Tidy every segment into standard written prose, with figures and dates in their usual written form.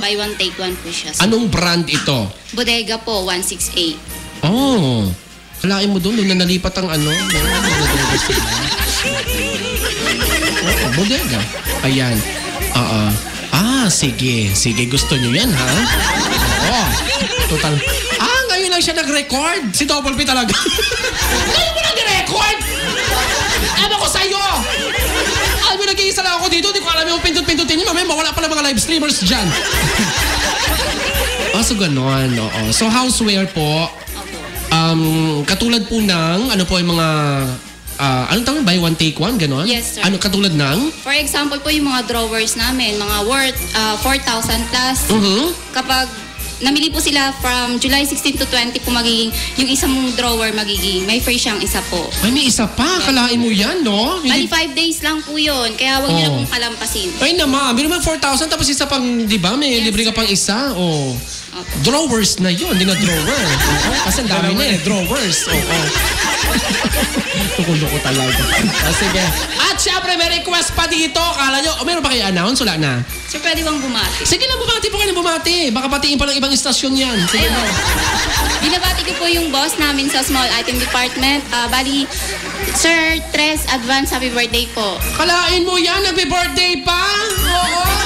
buy one take one po siya. Anong brand ito? Bodega po, 168. Oh, kalain mo doon na nalipat ang ano. Bodega. Ayan. Sige. Sige, gusto nyo yan, ha? Oo. Total. Ngayon lang siya nag-record. Si Double P talaga. Ngayon mo nag-record? Ewan ko sa'yo. Alam mo, nag-iisa lang ako dito. Hindi ko alam yung pindot-pindutin niyo. Mamaya mawala pala mga live streamers dyan. So ganon. Oo. So houseware po. Katulad po ng, ano po yung mga... anong tawag? Buy one, take one? Ganon? Yes, sir. Ano, katulad ng? For example po, yung mga drawers namin, mga worth 4,000 plus. Kapag namili po sila from July 16 to 20 po magiging, yung isang drawer magiging, may free siyang isa po. Ay, may isa pa. Kalain mo yan, no? Bali 5 days lang po yun. Kaya huwag niyo na pong kalampasin. Ay naman, may naman 4,000 tapos isa pang, di ba? May libre ka pang isa. Drawers na yun, hindi na drawer. Kasi ang dami na drawers. Tukulo ko talaga. Sige. At syempre, may request pa dito. Kala nyo, meron pa kayo announce? Wala na. So, pwede bang bumati? Sige lang, bumati po kayo ng bumati. Baka patiin pa ng ibang istasyon yan. Sige mo. Binabati ko po yung boss namin sa small item department. Bali, Sir Tres, advance happy birthday po. Kalain mo yan, happy birthday pa? Oo.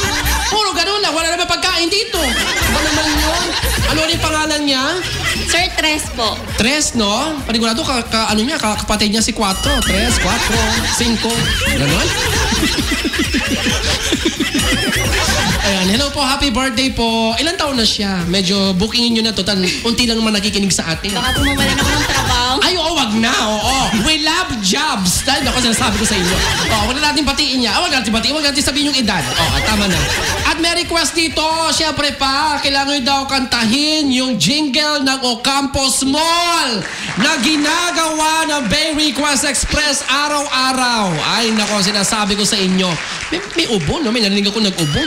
Puro ganun lang, wala naman pagkain dito. Ano naman yun? Ano yung pangalan niya? Sir Tres po. Tres, no? Panigurado, ano niya, kapatid niya si 4. 3, 4, 5. Ganon? Ayan, hello po, happy birthday po. Ilan taon na siya? Medyo bookingin nyo na to. Unti lang naman nakikinig sa atin. Baka pumawalan ako ng trabaho. Ay, wag na, We love jobs. Dahil ako sinasabi ko sa inyo. Wag na natin batiin niya. Wag natin batiin, wag natin sabihin yung edad. Tama na. At may request dito, syempre pa, kailangan daw kantahin yung jingle ng Ocampos Mall na ginagawa ng Bay Request Express araw-araw. Ay, nako, sinasabi ko sa inyo. May ubo, no? May narinig ako nag-ubo.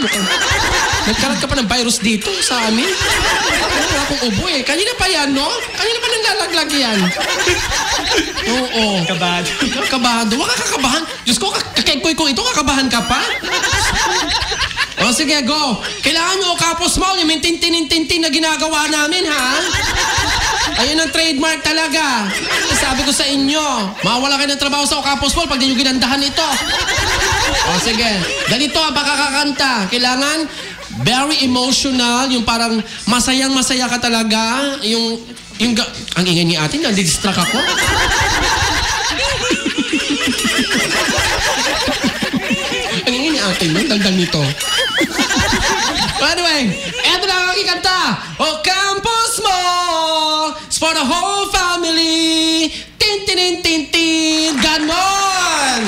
Nagkalat ka pa ng virus dito sa amin. Wala akong ubo eh. Kanina pa yan, no? Kanina pa nanglalaglag yan. Oo. Kabado. Huwag ka kakabahan. Diyos ko, kakikoy ko ito, kakabahan ka pa? Sige, go. Kailangan nyo Ocampos Mall, yung tintin na ginagawa namin, ha? Ayun ang trademark talaga. Sabi ko sa inyo, mawala kayo ng trabaho sa Ocampos Mall pag di nyo ginandahan ito. Sige. Ganito ang pakakakanta. Kailangan very emotional, yung parang masayang-masaya ka talaga. Ang ingay ni atin, nadi-distract ako. Ang ingay ni atin, dagdag nito. Anyway, eto na ang aking kanta. Ocampos Mall, it's for the whole family. Tin-tin-tin-tin-tin. Ganon!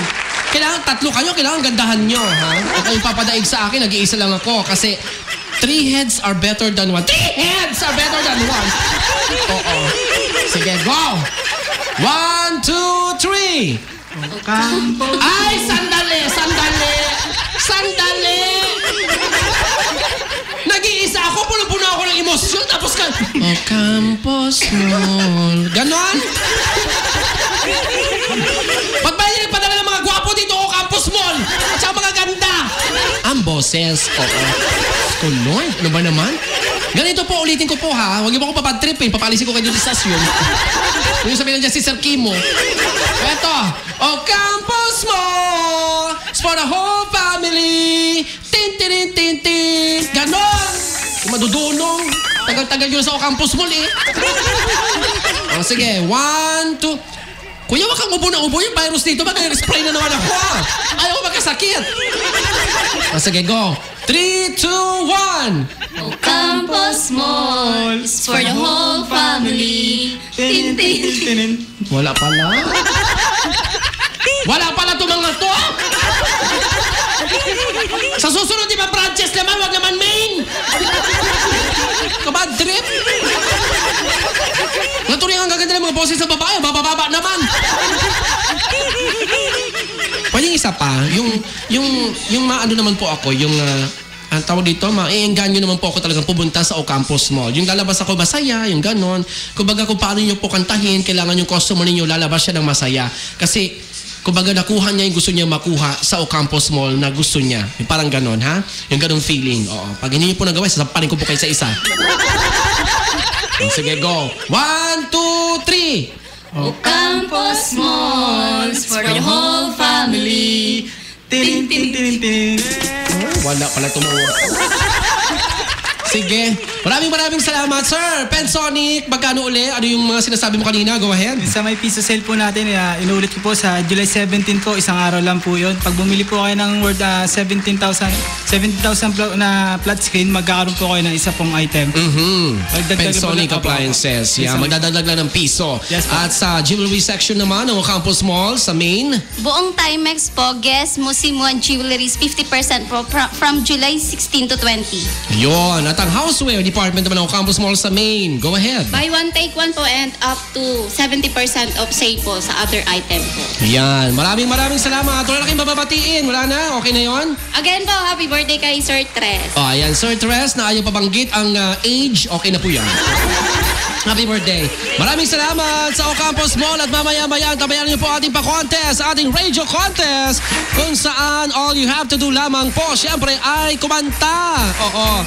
Kailangan tatlo kayo, kailangan gandahan nyo, ha? Huwag kayong papadaig sa akin, nag-iisa lang ako. Kasi 3 heads are better than 1. 3 heads are better than 1. Sige, go! 1, 2, 3. Ocampos. Ay, sandali! Nag-iisa ako, puno-puno ako ng emosyon, tapos ka... Ocampos Mall. Ganon? Pagbayarin pa ng mga gwapo dito, Ocampos Mall. At saka mga ganda. Ang boses. Lord, ano ba naman? Ganito po, ulitin ko po, ha? Huwag niyo po ako papadtripin. Papalisin ko kayo dito sa stasyon. Huwag niyo sabihin nandiyan si Sir Kimo. Eto, Ocampos Mall, it's for the whole family. Tin-tin-tin-tin. Ganon! Madudunong. Tagal-tagal yun sa Ocampos Mall, eh. Sige, 1, 2... Kuya, wag kang ubo na ubo. Yung virus dito, mag-spray na naman ako, ha? Ayaw magkasakit. Sige, go. 3, 2, 1. Ocampos Mall, it's for the whole family. Tin-tin. Wala pala. Wala pala ito mga to. Sa susunod, di ba branches naman? Wag naman main. Kabad trip. Natuloy ang gaganda ng mga boses sa babae. Bababa naman. Pwede isa pa. Yung maano naman po ako, yung... ang tawag dito, maiengganyo naman po ako talagang pumunta sa Ocampos Mall. Yung lalabas ako masaya, yung ganon. Kumbaga kung paano nyo po kantahin, kailangan yung customer ninyo lalabas siya ng masaya. Kasi kumbaga nakuha niya yung gusto niya makuha sa Ocampos Mall na gusto niya. Yung parang ganon, ha? Yung ganong feeling. Oo. Pag hindi niyo po nagawa, sasampanin ko po kayo sa isa. Sige, go. 1, 2, 3. Ocampos Malls for the whole family. Tin, tin, tin, tin. Wala pala tumawa. Sige. Maraming salamat, sir. Pensonic, magkano uli? Ano yung mga sinasabi mo kanina? Go ahead. Sa may piso sale po natin, inuulit ko po sa July 17 po, isang araw lang po yun. Pag bumili po kayo ng worth 70,000 na flat screen, magkakaroon po kayo ng isa pong item. Pensonic appliances. Yeah, magdadagdag lang ng piso. Yes, po. At sa jewelry section naman ng Ocampos Mall sa main. Buong Timex po, Guess Musimuan Jewelries 50% po from July 16 to 20. Yun. At ang houseware department naman ng Ocampos Mall sa main. Go ahead. Buy one, take one po and up to 70% of sale po sa other item po. Yan. Maraming salamat. Wala na kayong bababatiin. Wala na. Okay na yon. Again po, happy birthday kay Sir Tres. Oh, ayan. Sir Tres, na ayaw pabanggit ang age. Okay na po yan. Happy birthday. Maraming salamat sa Ocampos Mall at mamaya-maya tabayan niyo po ating pa-contest, ating radio contest kung saan all you have to do lamang po syempre ay kumanta. Oo.